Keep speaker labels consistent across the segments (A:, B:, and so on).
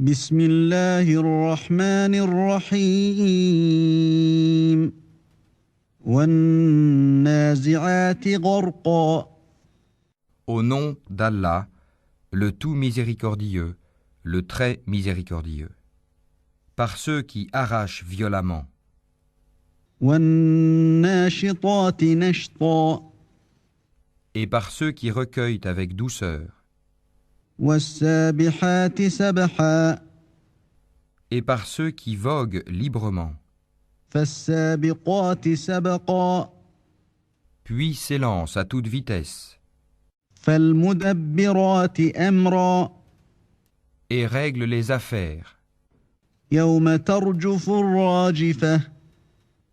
A: بسم الله الرحمن الرحيم والنازعات غرقا.
B: Au nom d'Allah, le tout miséricordieux, le très miséricordieux. Par ceux qui arrachent violemment.
A: والناشطات نشطا.
B: Et par ceux qui recueillent avec douceur.
A: والسابحات سبحا.
B: Et par ceux qui voguent librement.
A: فالسابقات سبقا.
B: Puis s'élancent à toute vitesse.
A: فالمدبرات أمرا.
B: Et règlent les affaires.
A: يوم ترجف الراجفة.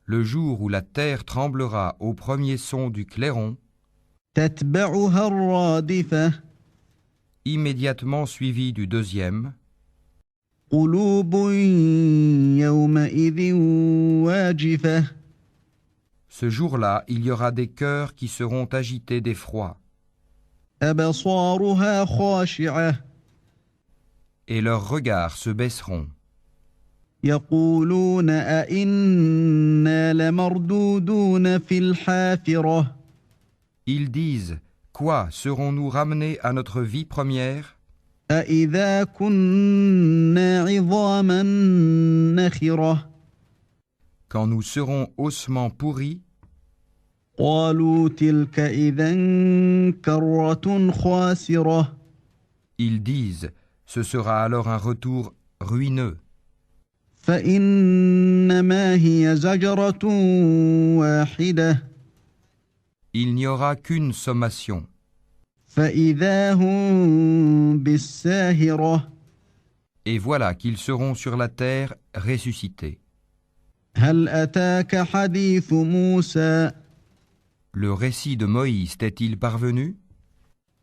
B: Le jour où la terre tremblera au premier son du clairon.
A: تتبعها الرادفة.
B: Immédiatement suivi du deuxième.
A: قلوب يومئذ واجفة.
B: Ce jour-là, il y aura des cœurs qui seront agités d'effroi.
A: أبصارها خاشعة.
B: Et leurs regards se baisseront.
A: يقولون أئنا لمردودون في الحافرة.
B: Ils disent, quoi, serons-nous ramenés à notre vie première?
A: أإذا كنا عظاما نخرة.
B: Quand nous serons ossements pourris?
A: قالوا تلك إذا كرة خاسرة.
B: Ils disent, ce sera alors un retour ruineux.
A: فإنما هي زجرة واحدة.
B: Il n'y aura qu'une sommation.
A: فإذا هم بالساهرة.
B: Et voilà qu'ils seront sur la terre ressuscités.
A: هل أتاك حديث موسى.
B: Le récit de Moïse t'est-il parvenu?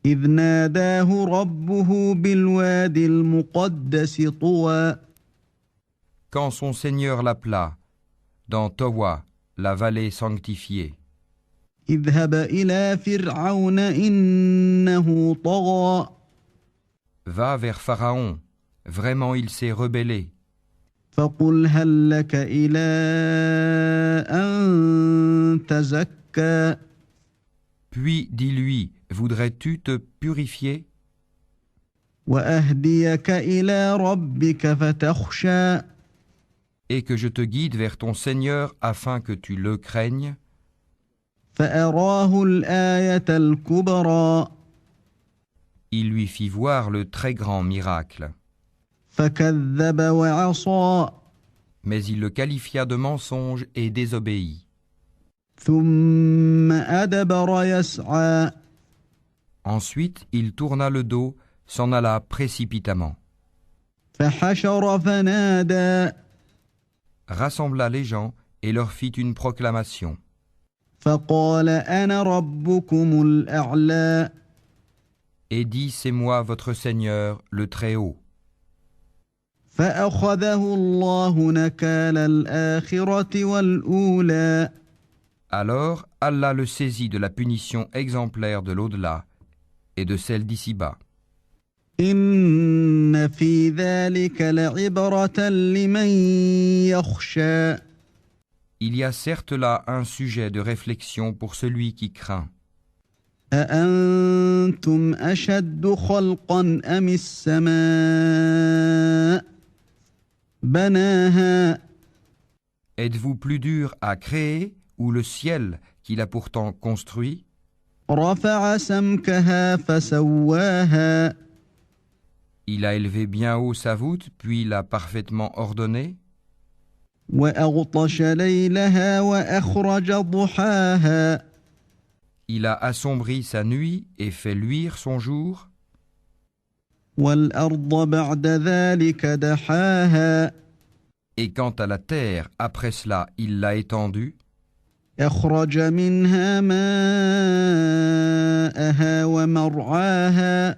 A: إذ ناداه ربه بالوادي المقدس طوى.
B: Quand son Seigneur l'appela, dans Towa, la vallée sanctifiée.
A: اذهب إلى فرعون إنه طغى.
B: Va vers Pharaon, vraiment il s'est rebellé.
A: فقل هل لك إلى أن تزكى.
B: Puis dis-lui, voudrais-tu te purifier?
A: وأهديك إلى ربك فتخشى.
B: Et que je te guide vers ton Seigneur afin que tu le craignes?
A: فأراه الآية الكبرى.
B: Il lui fit voir le très grand miracle.
A: فكذب وعصى.
B: Mais il le qualifia de mensonge et désobéit.
A: ثم أدبر يسعى.
B: Ensuite, il tourna le dos, s'en alla précipitamment.
A: فحشر فنادى.
B: Rassembla les gens et leur fit une proclamation.
A: فقال أنا ربكم الأعلى.
B: Et dit, c'est moi votre Seigneur, le Très-Haut.
A: فأخذه الله نكال الآخرة والأولى.
B: Alors Allah le saisit de la punition exemplaire de l'au-delà et de celle d'ici-bas.
A: إن في ذلك لعبرة لمن يخشى.
B: Il y a certes là un sujet de réflexion pour celui qui craint.
A: أأنتم أشد خلقا أم السماء بناها.
B: Êtes-vous plus dur à créer ou le ciel qu'il a pourtant construit?
A: رفع سمكها فسواها.
B: Il a élevé bien haut sa voûte, puis l'a parfaitement ordonnée.
A: وأغطش ليلها وأخرج ضحاها.
B: Il a assombri sa nuit et fait luire son jour.
A: والأرض بعد ذلك دحاها.
B: Et quant à la terre, après cela, il l'a étendue.
A: أخرج منها ماءها ومرعاها.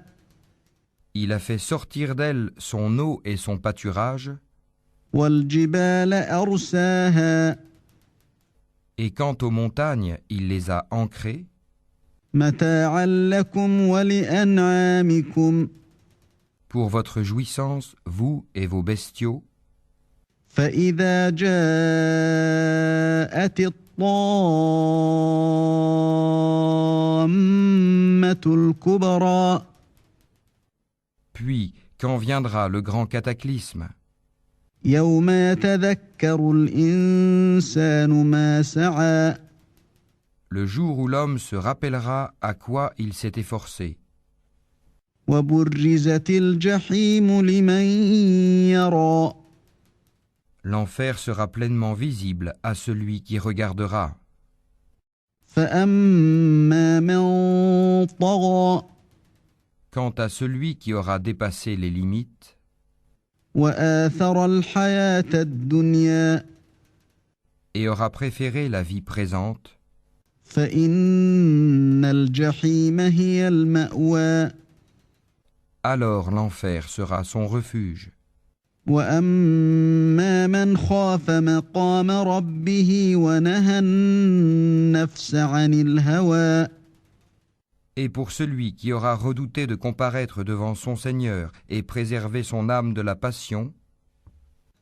B: Il a fait sortir d'elle son eau et son pâturage.
A: والجبال أرساها.
B: Et quant aux montagnes, il les a ancrées.
A: متاعا لكم ولأنعامكم.
B: pour votre jouissance, vous et vos bestiaux,
A: فإذا جاءت الطامة الكبرى
B: puis quand viendra le grand cataclysme,
A: يوم يتذكر الإنسان ما سعى
B: le jour où l'homme se rappellera à quoi il s'est efforcé,
A: وبرزت الجحيم لمن يرى
B: l'enfer sera pleinement visible à celui qui regardera.
A: فأما من طغى
B: Quant à celui qui aura dépassé les limites
A: وآثر الحياة الدنيا
B: et aura préféré la vie présente,
A: فإن الجحيم هي المأوى
B: alors l'enfer sera son refuge.
A: وأما من خاف مقام ربه ونهى النفس عن الهوى
B: Et pour celui qui aura redouté de comparaître devant son Seigneur et préserver son âme de la passion,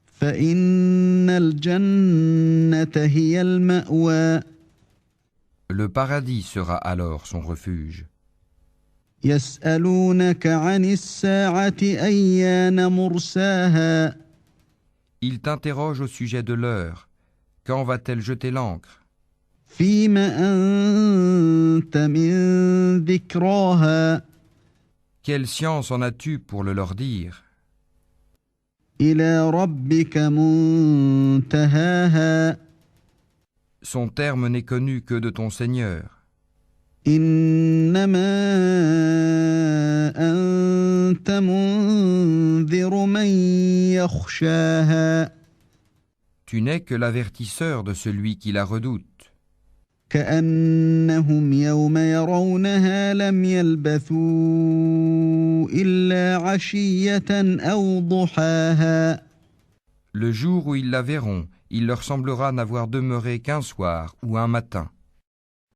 A: فإن الجنة هي المأوى
B: le paradis sera alors son refuge.
A: يسألونك عن الساعة أيان مرساها
B: Il t'interroge au sujet de l'heure. Quand va-t-elle jeter l'ancre?
A: فيم أنت من ذكراها
B: Quelle science en as-tu pour le leur dire?
A: إلى ربك منتهاها
B: Son terme n'est connu que de ton Seigneur.
A: إنما أنت منذر من يخشاها
B: Tu n'es que l'avertisseur de celui qui la redoute.
A: كأنهم يوم يرونها لم يلبثوا إلا عشية أو ضحاها
B: Le jour où ils la verront, il leur semblera n'avoir demeuré qu'un soir ou un matin.